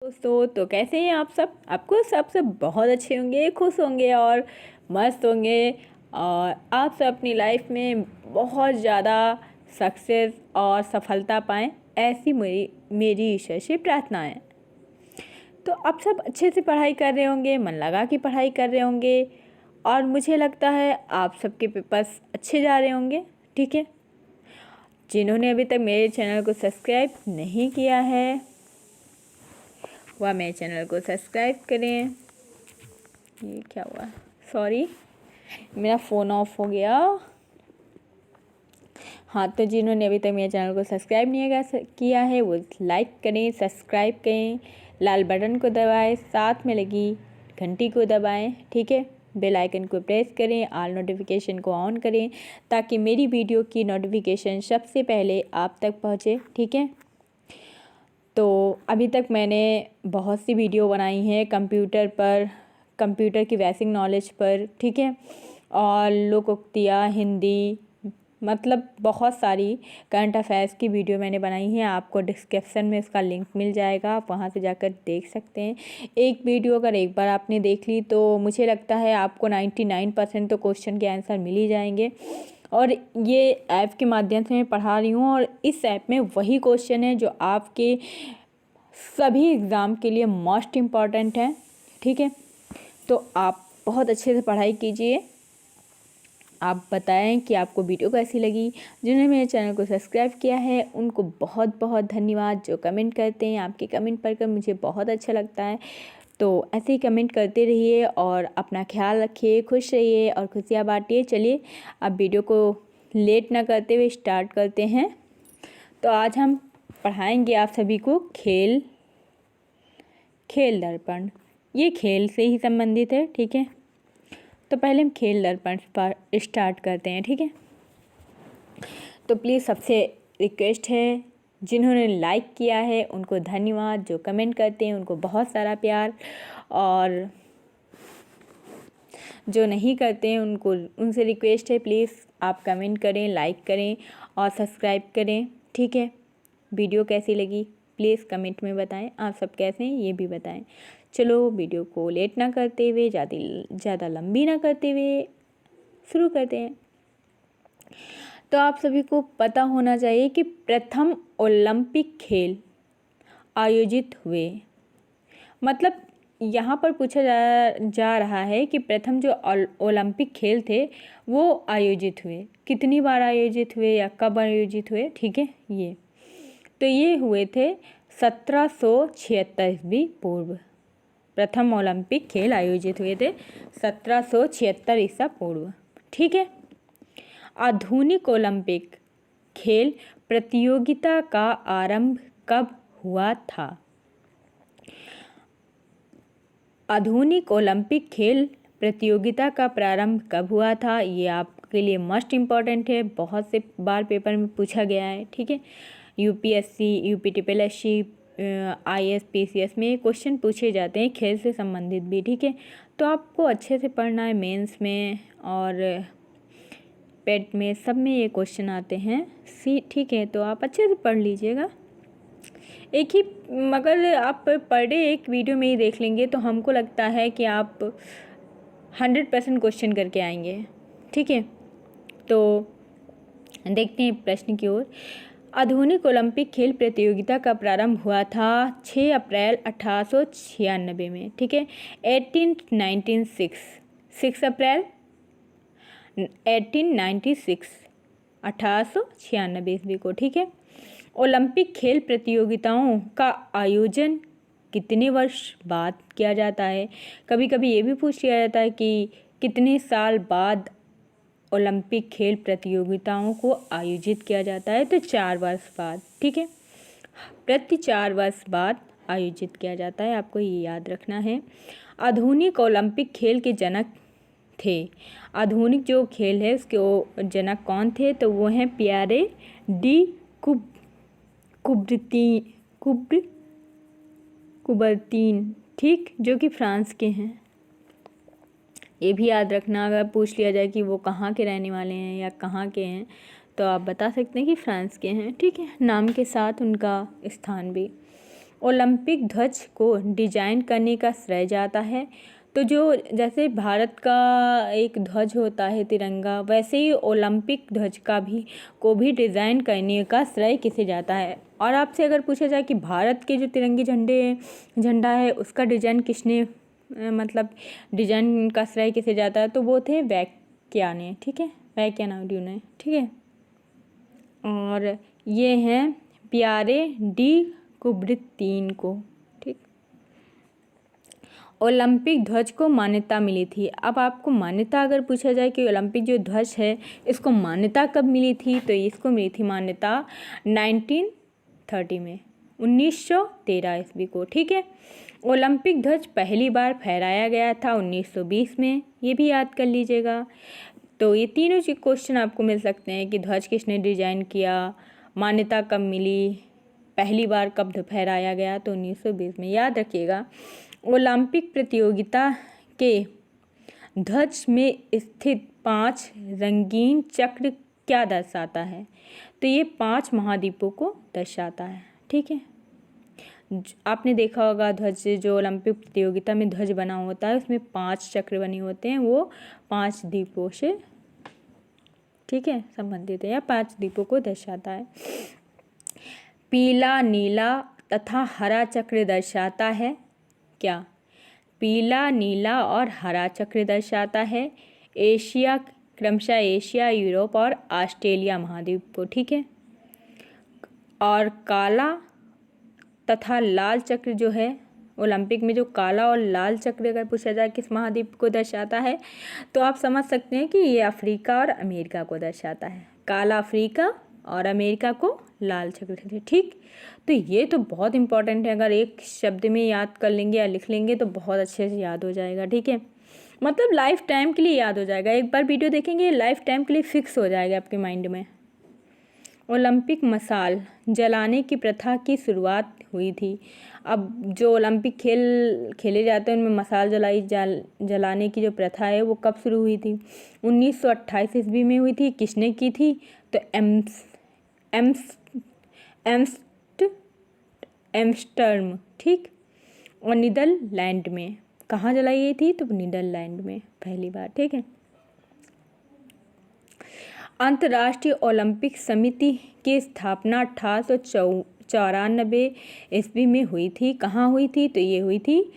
दोस्तों, तो कैसे हैं आप सब। आपको सबसे बहुत अच्छे होंगे, खुश होंगे और मस्त होंगे और आप सब अपनी लाइफ में बहुत ज़्यादा सक्सेस और सफलता पाएं, ऐसी मेरी ईश्वर से प्रार्थना है। तो आप सब अच्छे से पढ़ाई कर रहे होंगे, मन लगा के पढ़ाई कर रहे होंगे और मुझे लगता है आप सबके पेपर्स अच्छे जा रहे होंगे। ठीक है, जिन्होंने अभी तक मेरे चैनल को सब्सक्राइब नहीं किया है वह मेरे चैनल को सब्सक्राइब करें। ये क्या हुआ, सॉरी मेरा फ़ोन ऑफ हो गया। हाँ, तो जिन्होंने अभी तक मेरे चैनल को सब्सक्राइब नहीं किया है वो लाइक करें, सब्सक्राइब करें, लाल बटन को दबाएं, साथ में लगी घंटी को दबाएं। ठीक है, बेल आइकन को प्रेस करें, ऑल नोटिफिकेशन को ऑन करें ताकि मेरी वीडियो की नोटिफिकेशन सबसे पहले आप तक पहुँचे। ठीक है, तो अभी तक मैंने बहुत सी वीडियो बनाई हैं कंप्यूटर की बेसिक नॉलेज पर। ठीक है, और लोकोक्तियाँ, हिंदी, मतलब बहुत सारी करंट अफेयर्स की वीडियो मैंने बनाई हैं। आपको डिस्क्रिप्शन में इसका लिंक मिल जाएगा, आप वहाँ से जाकर देख सकते हैं। एक वीडियो अगर एक बार आपने देख ली तो मुझे लगता है आपको 99% तो क्वेश्चन के आंसर मिल ही जाएंगे। और ये ऐप के माध्यम से मैं पढ़ा रही हूँ और इस ऐप में वही क्वेश्चन है जो आपके सभी एग्ज़ाम के लिए मोस्ट इम्पॉर्टेंट है। ठीक है, तो आप बहुत अच्छे से पढ़ाई कीजिए। आप बताएं कि आपको वीडियो कैसी लगी। जिन्होंने मेरे चैनल को सब्सक्राइब किया है उनको बहुत बहुत धन्यवाद। जो कमेंट करते हैं, आपके कमेंट पढ़कर मुझे बहुत अच्छा लगता है। तो ऐसे ही कमेंट करते रहिए और अपना ख्याल रखिए, खुश रहिए और खुशियाँ बांटिए। चलिए अब वीडियो को लेट ना करते हुए स्टार्ट करते हैं। तो आज हम पढ़ाएंगे आप सभी को खेल दर्पण। ये खेल से ही संबंधित है। ठीक है, तो पहले हम खेल दर्पण पर स्टार्ट करते हैं। ठीक है, तो प्लीज़ सबसे रिक्वेस्ट है, जिन्होंने लाइक किया है उनको धन्यवाद, जो कमेंट करते हैं उनको बहुत सारा प्यार, और जो नहीं करते हैं उनसे रिक्वेस्ट है प्लीज़ आप कमेंट करें, लाइक करें और सब्सक्राइब करें। ठीक है, वीडियो कैसी लगी प्लीज़ कमेंट में बताएं। आप सब कैसे हैं ये भी बताएं। चलो वीडियो को लेट ना करते हुए, ज़्यादा लंबी ना करते हुए शुरू करते हैं। तो आप सभी को पता होना चाहिए कि प्रथम ओलंपिक खेल आयोजित हुए, मतलब यहाँ पर पूछा जा रहा है कि प्रथम जो ओलंपिक खेल थे वो आयोजित हुए, कितनी बार आयोजित हुए या कब आयोजित हुए। ठीक है, ये हुए थे 1776 ईस्वी पूर्व। प्रथम ओलंपिक खेल आयोजित हुए थे 1776 ईसा पूर्व। ठीक है, आधुनिक ओलंपिक खेल प्रतियोगिता का आरंभ कब हुआ था। आधुनिक ओलंपिक खेल प्रतियोगिता का प्रारंभ कब हुआ था, ये आपके लिए मोस्ट इम्पॉर्टेंट है, बहुत से बार पेपर में पूछा गया है। ठीक है, यूपीएससी, यूपीटीपीएससी, आईएएस, पीसीएस में क्वेश्चन पूछे जाते हैं खेल से संबंधित भी। ठीक है, तो आपको अच्छे से पढ़ना है, मेंस में और पेट में सब में ये क्वेश्चन आते हैं। ठीक है, तो आप अच्छे से पढ़ लीजिएगा। एक ही मगर आप पर डे एक वीडियो में ही देख लेंगे तो हमको लगता है कि आप 100% क्वेश्चन करके आएंगे। ठीक है, तो देखते हैं प्रश्न की ओर। आधुनिक ओलंपिक खेल प्रतियोगिता का प्रारंभ हुआ था 6 अप्रैल 1896 में। ठीक है, 6 अप्रैल 1896, 1896 ईस्वी को। ठीक है, ओलंपिक खेल प्रतियोगिताओं का आयोजन कितने वर्ष बाद किया जाता है। कभी कभी ये भी पूछ लिया जाता है कि कितने साल बाद ओलंपिक खेल प्रतियोगिताओं को आयोजित किया जाता है, तो 4 वर्ष बाद। ठीक है, प्रति 4 वर्ष बाद आयोजित किया जाता है, आपको ये याद रखना है। आधुनिक ओलंपिक खेल के जनक थे, आधुनिक जो खेल है उसके जनक कौन थे, तो वो हैं पियरे डी कुबर्तीन। ठीक, जो कि फ्रांस के हैं। ये भी याद रखना, अगर पूछ लिया जाए कि वो कहाँ के रहने वाले हैं या कहाँ के हैं तो आप बता सकते हैं कि फ्रांस के हैं। ठीक है, नाम के साथ उनका स्थान भी। ओलंपिक ध्वज को डिजाइन करने का श्रेय जाता है? तो जो जैसे भारत का एक ध्वज होता है तिरंगा, वैसे ही ओलंपिक ध्वज को भी डिज़ाइन करने का श्रेय किसे जाता है? और आपसे अगर पूछा जाए कि भारत के जो तिरंगे झंडा है उसका डिजाइन किसने मतलब डिजाइन का श्रेय किसे जाता है? तो वो थे वैज्ञानिक, ठीक है, वैज्ञानिक ने, ठीक है। और ये हैं पियरे डी कुबरतीन को, ठीक। ओलंपिक ध्वज को मान्यता मिली थी। अब आपको मान्यता अगर पूछा जाए कि ओलंपिक जो ध्वज है इसको मान्यता कब मिली थी, तो इसको मिली थी मान्यता 1930 में, 1913 ईस्वी को, ठीक है। ओलंपिक ध्वज पहली बार फहराया गया था 1920 में, ये भी याद कर लीजिएगा। तो ये तीनों क्वेश्चन आपको मिल सकते हैं कि ध्वज किसने डिजाइन किया, मान्यता कब मिली, पहली बार कब फहराया गया, तो 1920 में। याद रखिएगा, ओलंपिक प्रतियोगिता के ध्वज में स्थित 5 रंगीन चक्र क्या दर्शाता है? तो ये 5 महाद्वीपों को दर्शाता है, ठीक है। आपने देखा होगा ध्वज जो ओलंपिक प्रतियोगिता में ध्वज बना होता है उसमें 5 चक्र बने होते हैं, वो 5 द्वीपों से, ठीक है, संबंधित है या 5 द्वीपों को दर्शाता है। पीला, नीला तथा हरा चक्र दर्शाता है क्या? पीला, नीला और हरा चक्र दर्शाता है एशिया, क्रमशः एशिया, यूरोप और ऑस्ट्रेलिया महाद्वीप को, ठीक है। और काला तथा लाल चक्र जो है ओलंपिक में, जो काला और लाल चक्र अगर पूछा जाए किस महाद्वीप को दर्शाता है, तो आप समझ सकते हैं कि ये अफ्रीका और अमेरिका को दर्शाता है। काला अफ्रीका और अमेरिका को लाल चक्र थे, ठीक। तो ये तो बहुत इंपॉर्टेंट है, अगर एक शब्द में याद कर लेंगे या लिख लेंगे तो बहुत अच्छे से याद हो जाएगा, ठीक है। मतलब लाइफ टाइम के लिए याद हो जाएगा, एक बार वीडियो देखेंगे लाइफ टाइम के लिए फिक्स हो जाएगा आपके माइंड में। ओलंपिक मशाल जलाने की प्रथा की शुरुआत हुई थी। अब जो ओलंपिक खेल खेले जाते हैं उनमें मशाल जलाने की जो प्रथा है वो कब शुरू हुई थी? 1928 ईस्वी में हुई थी। किसने की थी? तो एम्स्टर्म, ठीक। और नीदरलैंड में। कहाँ जलाई गई थी? तो नीदरलैंड में पहली बार, ठीक है। अंतर्राष्ट्रीय ओलंपिक समिति की स्थापना 1894 ईस्वी में हुई थी। कहाँ हुई थी? तो ये हुई थी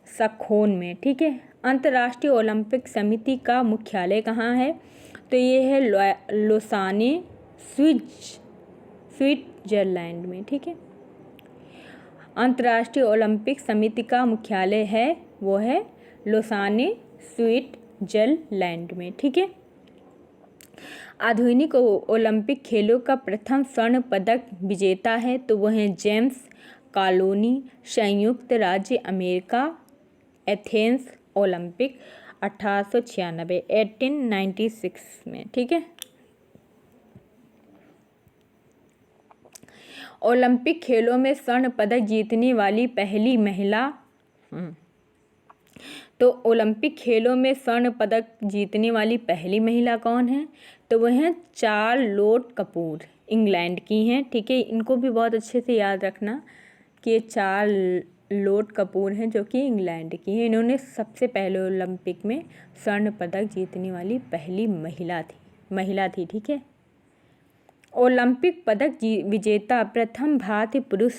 स्टॉकहोम में, ठीक है। अंतर्राष्ट्रीय ओलंपिक समिति का मुख्यालय कहाँ है? तो ये है लोसाने, स्विट्जरलैंड में, ठीक है। अंतर्राष्ट्रीय ओलंपिक समिति का मुख्यालय है वो है लोसाने, स्विट्जरलैंड में, ठीक है। आधुनिक ओलंपिक खेलों का प्रथम स्वर्ण पदक विजेता है तो वह है जेम्स कॉलोनी, संयुक्त राज्य अमेरिका, एथेंस ओलंपिक 1896 में, ठीक है। ओलंपिक खेलों में स्वर्ण पदक जीतने वाली पहली महिला, तो ओलंपिक खेलों में स्वर्ण पदक जीतने वाली पहली महिला कौन है? तो वह हैं चार्लोट कपूर, इंग्लैंड की हैं, ठीक है। इनको भी बहुत अच्छे से याद रखना कि ये चार्लोट कपूर हैं जो कि इंग्लैंड की हैं। इन्होंने सबसे पहले ओलंपिक में स्वर्ण पदक जीतने वाली पहली महिला थी, ठीक है। ओलंपिक पदक विजेता प्रथम भारतीय पुरुष,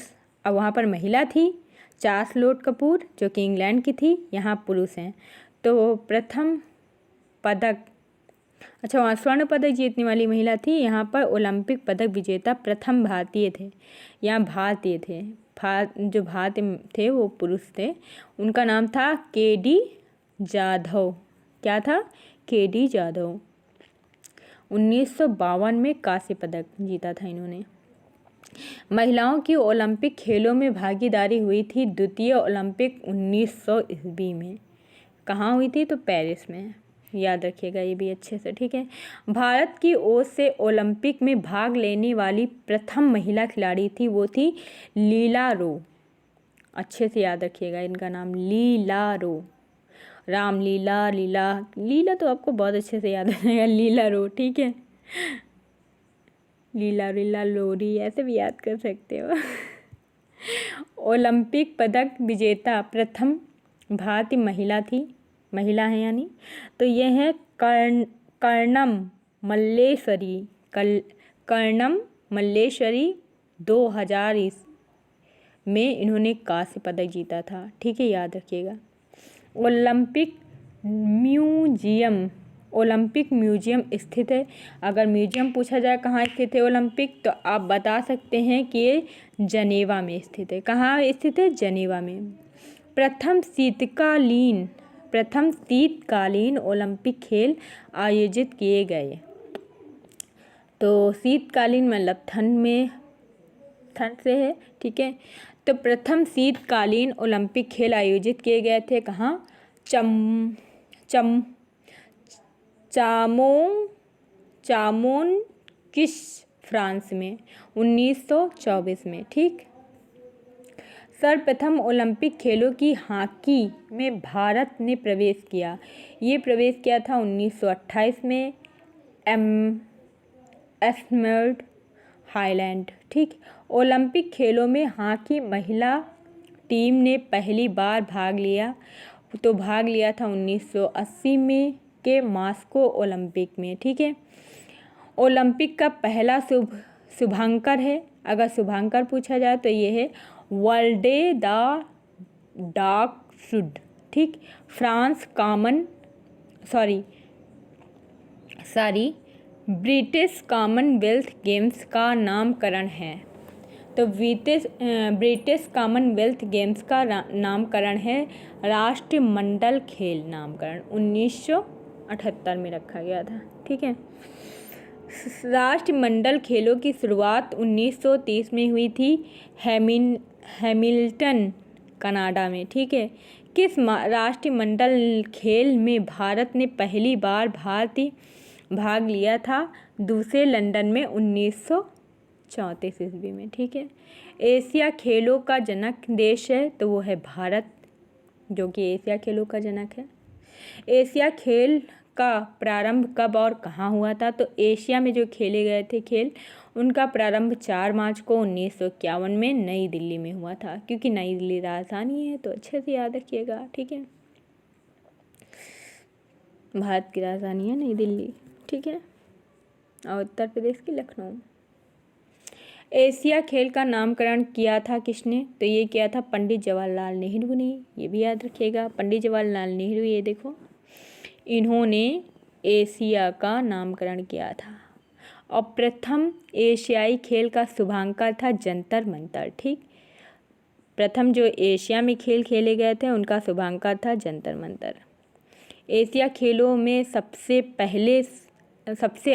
अब वहाँ पर महिला थी चार्लोट कपूर जो कि इंग्लैंड की थी, यहाँ पुरुष हैं। तो प्रथम पदक, अच्छा वहाँ स्वर्ण पदक जीतने वाली महिला थी, यहाँ पर ओलंपिक पदक विजेता प्रथम भारतीय थे, यहाँ भारतीय थे। जो भारतीय थे वो पुरुष थे, उनका नाम था के.डी. जाधव। क्या था? के.डी. जाधव। 1952 में कांस्य पदक जीता था इन्होंने। महिलाओं की ओलंपिक खेलों में भागीदारी हुई थी द्वितीय ओलंपिक 1900 ईस्वी में। कहाँ हुई थी? तो पेरिस में। याद रखिएगा ये भी अच्छे से, ठीक है। भारत की ओर से ओलंपिक में भाग लेने वाली प्रथम महिला खिलाड़ी थी वो थी लीला रो। अच्छे से याद रखिएगा इनका नाम, लीला रो। रामलीला, लीला तो आपको बहुत अच्छे से याद रहेगा, लीला रो, ठीक है। लीला लोरी ऐसे भी याद कर सकते हो। ओलंपिक पदक विजेता प्रथम भारतीय महिला है यानी, तो ये है कर्णम मल्लेश्वरी 2000 में इन्होंने कांस्य पदक जीता था। ठीक है, याद रखिएगा। ओलंपिक म्यूजियम स्थित है। अगर म्यूजियम पूछा जाए कहाँ स्थित है ओलंपिक, तो आप बता सकते हैं कि ये जनेवा में स्थित है। कहाँ स्थित है? जनेवा में। प्रथम शीतकालीन ओलंपिक खेल आयोजित किए गए। तो शीतकालीन मतलब ठंड से है। ठीक है, तो प्रथम शीतकालीन ओलंपिक खेल आयोजित किए गए थे कहाँ? चामोन किस फ्रांस में 1924 में। ठीक। सर्वप्रथम ओलंपिक खेलों की हॉकी में भारत ने प्रवेश किया। ये प्रवेश किया था 1928 में एस्मर्ड हाईलैंड। ठीक। ओलंपिक खेलों में हॉकी महिला टीम ने पहली बार भाग लिया था 1980 में के मॉस्को ओलंपिक में। ठीक है, ओलंपिक का पहला शुभांकर है। अगर शुभांकर पूछा जाए तो ये है वर्ल्डे द डार्कसुड। ठीक, ब्रिटिश कॉमनवेल्थ गेम्स का नामकरण है। तो ब्रिटिश कॉमनवेल्थ गेम्स का नामकरण है राष्ट्रमंडल खेल नामकरण 1978 में रखा गया था। ठीक है, राष्ट्रमंडल खेलों की शुरुआत 1930 में हुई थी हैमिल्टन कनाडा में। ठीक है, किस राष्ट्रमंडल खेल में भारत ने पहली बार भाग लिया था? दूसरे लंदन में 1934 ईस्वी में। ठीक है, एशिया खेलों का जनक देश है तो वो है भारत, जो कि एशिया खेलों का जनक है। एशिया खेल का प्रारंभ कब और कहाँ हुआ था? तो एशिया में जो खेले गए थे खेल, उनका प्रारंभ 4 मार्च को 1951 में नई दिल्ली में हुआ था, क्योंकि नई दिल्ली राजधानी है, तो अच्छे से याद रखिएगा। ठीक है, भारत की राजधानी है नई दिल्ली। ठीक है, और उत्तर प्रदेश की लखनऊ। एशिया खेल का नामकरण किया था किसने? तो ये किया था पंडित जवाहरलाल नेहरू ने। ये भी याद रखिएगा, पंडित जवाहरलाल नेहरू, ये देखो, इन्होंने एशिया का नामकरण किया था। और प्रथम एशियाई खेल का शुभांकर था जंतर मंतर। ठीक, प्रथम जो एशिया में खेल खेले गए थे उनका शुभांकर था जंतर मंतर। एशिया खेलों में सबसे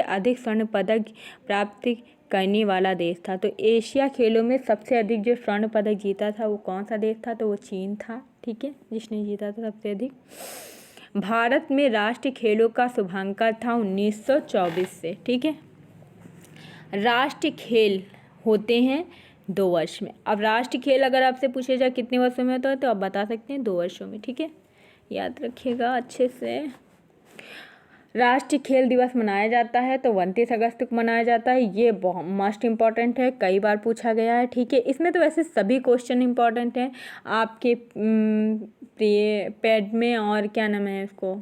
अधिक स्वर्ण पदक प्राप्त करने वाला देश था। तो एशिया खेलों में सबसे अधिक जो स्वर्ण पदक जीता था वो कौन सा देश था? तो वो चीन था। ठीक है, जिसने जीता था सबसे अधिक। भारत में राष्ट्रीय खेलों का शुभांकर था 1924 से। ठीक है, राष्ट्रीय खेल होते हैं 2 वर्ष में। अब राष्ट्रीय खेल अगर आपसे पूछे जाए कितने वर्षों में होता है, तो आप बता सकते हैं 2 वर्षों में। ठीक है, याद रखिएगा अच्छे से। राष्ट्रीय खेल दिवस मनाया जाता है तो 29 अगस्त को मनाया जाता है। ये बहुत मोस्ट इम्पॉर्टेंट है, कई बार पूछा गया है। ठीक है, इसमें तो वैसे सभी क्वेश्चन इम्पॉर्टेंट हैं आपके पैड में, और क्या नाम है इसको,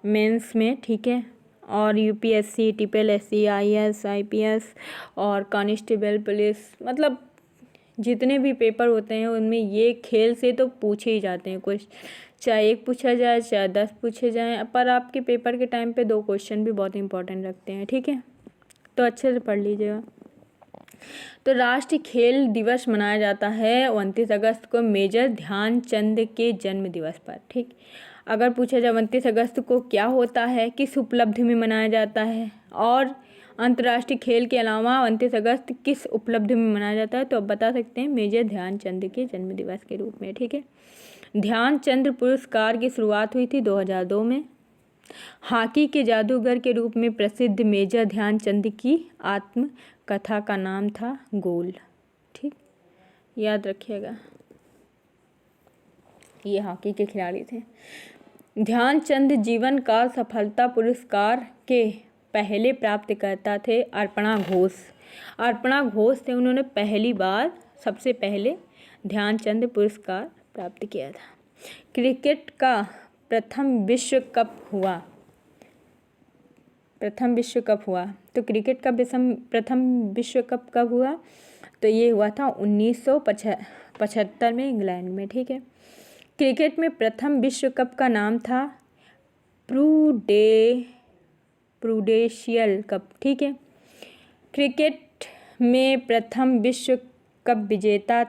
मेंस में। ठीक है, और यूपीएससी, टीपीएससी, आईएएस, आईपीएस और कांस्टेबल पुलिस, मतलब जितने भी पेपर होते हैं उनमें ये खेल से तो पूछे ही जाते हैं कुछ, चाहे 1 पूछा जाए चाहे 10 पूछे जाएं, पर आपके पेपर के टाइम पे 2 क्वेश्चन भी बहुत इंपॉर्टेंट रखते हैं। ठीक है, तो अच्छे से पढ़ लीजिएगा। तो राष्ट्रीय खेल दिवस मनाया जाता है 29 अगस्त को मेजर ध्यानचंद के जन्म दिवस पर। ठीक, अगर पूछा जाए 29 अगस्त को क्या होता है, किस उपलब्धि में मनाया जाता है, और अंतर्राष्ट्रीय खेल के अलावा 29 अगस्त किस उपलब्धि में मनाया जाता है, तो आप बता सकते हैं मेजर ध्यानचंद के जन्म दिवस के रूप में। ठीक है, ध्यानचंद पुरस्कार की शुरुआत हुई थी 2002 में। हॉकी के जादूगर के रूप में प्रसिद्ध मेजर ध्यानचंद की आत्मकथा का नाम था गोल। ठीक, याद रखिएगा, ये हॉकी के खिलाड़ी थे। ध्यानचंद जीवन काल सफलता पुरस्कार के पहले प्राप्तकर्ता थे अर्पणा घोष। अर्पणा घोष थे, उन्होंने पहली बार सबसे पहले ध्यानचंद पुरस्कार प्राप्त किया था। क्रिकेट का प्रथम विश्व कप हुआ तो क्रिकेट का प्रथम विश्व कप कब हुआ? तो ये हुआ था 1975 में इंग्लैंड में। ठीक है। क्रिकेट में प्रथम विश्व कप का नाम था प्रूडेंशियल कप। ठीक है। क्रिकेट में प्रथम विश्व कप विजेता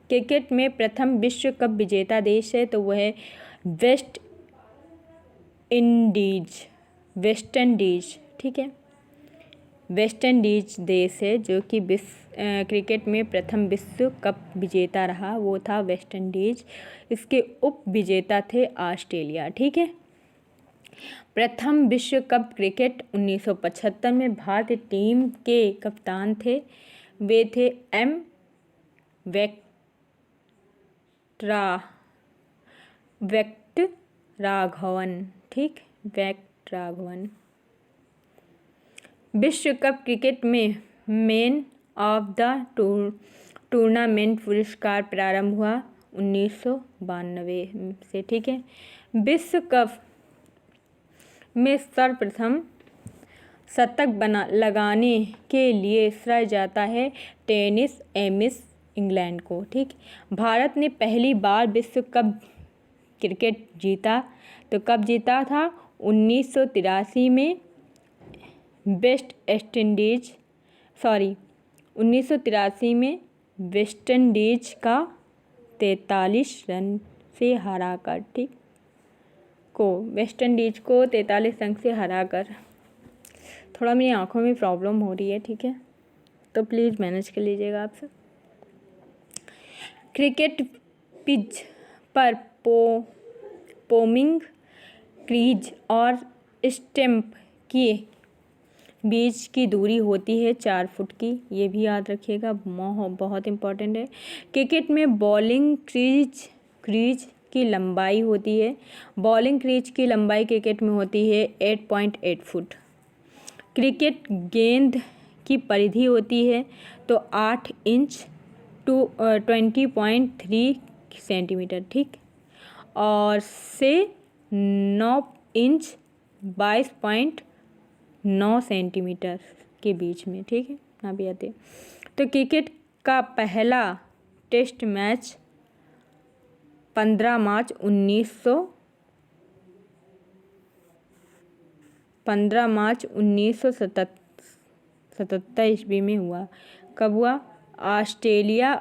क्रिकेट में प्रथम विश्व कप विजेता देश है तो वह है वेस्ट इंडीज। ठीक है। वेस्ट इंडीज देश है जो कि क्रिकेट में प्रथम विश्व कप विजेता रहा, वो था वेस्ट इंडीज। इसके उप विजेता थे ऑस्ट्रेलिया। ठीक है। प्रथम विश्व कप क्रिकेट 1975 में भारतीय टीम के कप्तान थे, वे थे एम वेंकटराघवन। ठीक, वेंकटराघवन। विश्व कप क्रिकेट में मैन ऑफ द टूर्नामेंट पुरस्कार प्रारंभ हुआ 1992 से। ठीक है। विश्व कप में सर्वप्रथम शतक लगाने के लिए श्रेय जाता है टेनिस एमिस इंग्लैंड को। ठीक। भारत ने पहली बार विश्व कप क्रिकेट जीता तो कब जीता था? 1983 में 1983 में वेस्ट इंडीज का 43 रन से हराकर। ठीक, वेस्ट इंडीज को 43 रन से हराकर। थोड़ा मेरी आँखों में प्रॉब्लम हो रही है। ठीक है, तो प्लीज़ मैनेज कर लीजिएगा आप सब। क्रिकेट पिच पर पोमिंग क्रीज और स्टंप के बीच की दूरी होती है 4 फुट की, ये भी याद रखिएगा, बहुत इंपॉर्टेंट है। क्रिकेट में बॉलिंग क्रीज की लंबाई होती है, बॉलिंग क्रीज की लंबाई क्रिकेट में होती है 8.8 फुट। क्रिकेट गेंद की परिधि होती है तो 8 इंच टू 20.3 सेंटीमीटर। ठीक, और से 9 इंच 22.9 सेंटीमीटर के बीच में। ठीक है, ना भी आते। तो क्रिकेट का पहला टेस्ट मैच 15 मार्च 1977 ईस्वी में हुआ। कब हुआ? ऑस्ट्रेलिया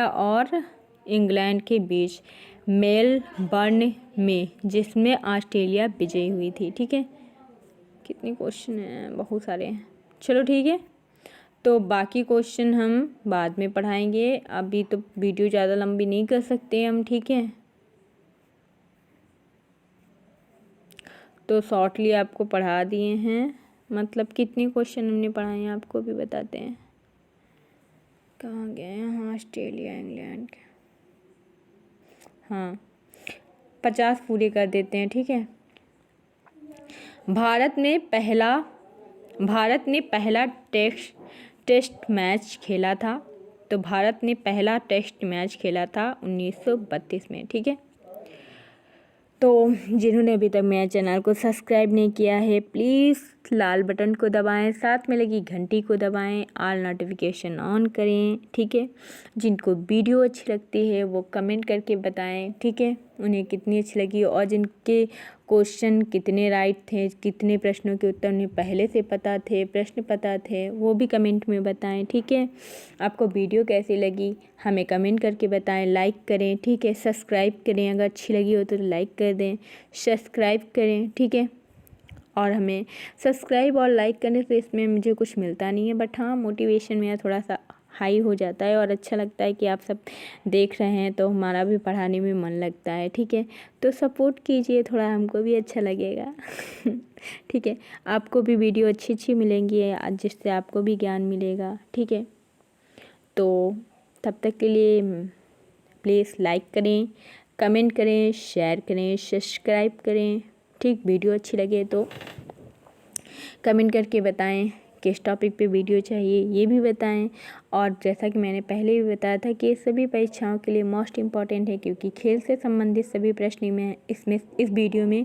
और इंग्लैंड के बीच मेलबर्न में, जिसमें ऑस्ट्रेलिया विजयी हुई थी। ठीक है, कितने क्वेश्चन हैं? बहुत सारे हैं। चलो ठीक है, तो बाकी क्वेश्चन हम बाद में पढ़ाएंगे, अभी तो वीडियो ज़्यादा लंबी नहीं कर सकते हम। ठीक है, तो शॉर्टली आपको पढ़ा दिए हैं, मतलब कितने क्वेश्चन हमने पढ़ाए हैं आपको भी बताते हैं। कहाँ गए हैं? हाँ, ऑस्ट्रेलिया इंग्लैंड के, हाँ 50 पूरे कर देते हैं। ठीक है। भारत ने पहला टेस्ट मैच खेला था तो भारत ने पहला टेस्ट मैच खेला था 1932 में। ठीक है, तो जिन्होंने अभी तक मेरे चैनल को सब्सक्राइब नहीं किया है प्लीज़ लाल बटन को दबाएं, साथ में लगी घंटी को दबाएं, ऑल नोटिफिकेशन ऑन करें। ठीक है, जिनको वीडियो अच्छी लगती है वो कमेंट करके बताएं। ठीक है, उन्हें कितनी अच्छी लगी और जिनके क्वेश्चन कितने राइट थे, कितने प्रश्नों के उत्तर उन्हें पहले से प्रश्न पता थे, वो भी कमेंट में बताएं। ठीक है, आपको वीडियो कैसी लगी हमें कमेंट करके बताएं, लाइक करें। ठीक है, सब्सक्राइब करें, अगर अच्छी लगी हो तो लाइक कर दें, सब्सक्राइब करें। ठीक है, और हमें सब्सक्राइब और लाइक करने से इसमें मुझे कुछ मिलता नहीं है, बट हाँ मोटिवेशन मेरा थोड़ा सा हाई हो जाता है और अच्छा लगता है कि आप सब देख रहे हैं तो हमारा भी पढ़ाने में मन लगता है। ठीक है, तो सपोर्ट कीजिए, थोड़ा हमको भी अच्छा लगेगा। ठीक है, आपको भी वीडियो अच्छी मिलेंगी जिससे आपको भी ज्ञान मिलेगा। ठीक है, तो तब तक के लिए प्लीज़ लाइक करें, कमेंट करें, शेयर करें, सब्सक्राइब करें। ठीक, वीडियो अच्छी लगे तो कमेंट करके बताएं किस टॉपिक पे वीडियो चाहिए, ये भी बताएं। और जैसा कि मैंने पहले भी बताया था कि सभी परीक्षाओं के लिए मोस्ट इम्पॉर्टेंट है, क्योंकि खेल से संबंधित सभी प्रश्न में इस वीडियो में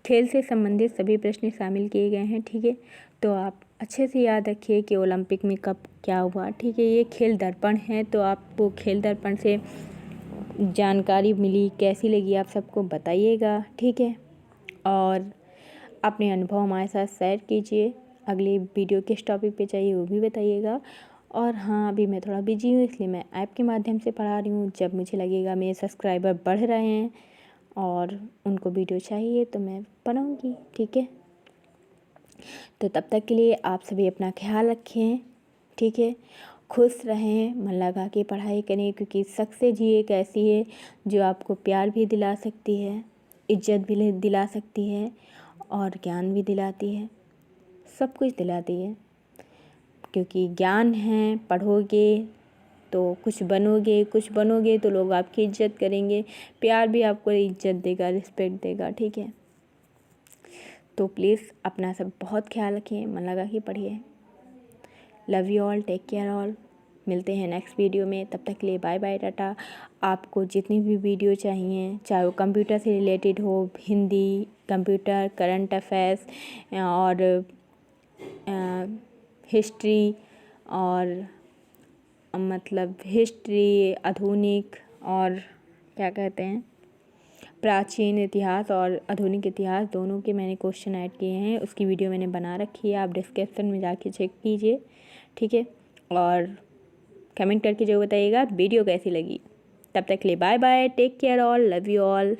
खेल से संबंधित सभी प्रश्न शामिल किए गए हैं। ठीक है, तो आप अच्छे से याद रखिए कि ओलंपिक में कब क्या हुआ। ठीक है, ये खेल दर्पण है, तो आपको खेल दर्पण से जानकारी मिली, कैसी लगी आप सबको बताइएगा। ठीक है, और अपने अनुभव हमारे साथ शेयर कीजिए। अगली वीडियो किस टॉपिक पे चाहिए वो भी बताइएगा। और हाँ, अभी मैं थोड़ा बिजी हूँ, इसलिए मैं ऐप के माध्यम से पढ़ा रही हूँ। जब मुझे लगेगा मेरे सब्सक्राइबर बढ़ रहे हैं और उनको वीडियो चाहिए तो मैं पढ़ाऊँगी। ठीक है, तो तब तक के लिए आप सभी अपना ख्याल रखें। ठीक है, खुश रहें, मन लगा के पढ़ाई करें, क्योंकि सक्सेस ही एक ऐसी है जो आपको प्यार भी दिला सकती है, इज्जत भी दिला सकती है और ज्ञान भी दिलाती है, सब कुछ दिलाती है। क्योंकि ज्ञान है, पढ़ोगे तो कुछ बनोगे तो लोग आपकी इज्जत करेंगे, प्यार भी आपको इज्जत देगा, रिस्पेक्ट देगा। ठीक है, तो प्लीज़ अपना सब बहुत ख्याल रखें, मन लगा के पढ़िए। Love you all, take care all. मिलते हैं नेक्स्ट वीडियो में, तब तक के लिए बाय बाय, टाटा। आपको जितनी भी वीडियो चाहिए, चाहे वो कंप्यूटर से रिलेटेड हो, हिंदी, कंप्यूटर, करंट अफेयर्स और हिस्ट्री और मतलब हिस्ट्री, आधुनिक और क्या कहते हैं, प्राचीन इतिहास और आधुनिक इतिहास, दोनों के मैंने क्वेश्चन ऐड किए हैं, उसकी वीडियो मैंने बना रखी है, आप डिस्क्रिप्शन में जाके चेक कीजिए। ठीक है, और कमेंट करके जो बताइएगा वीडियो कैसी लगी। तब तक के लिए bye bye, take care all, love you all.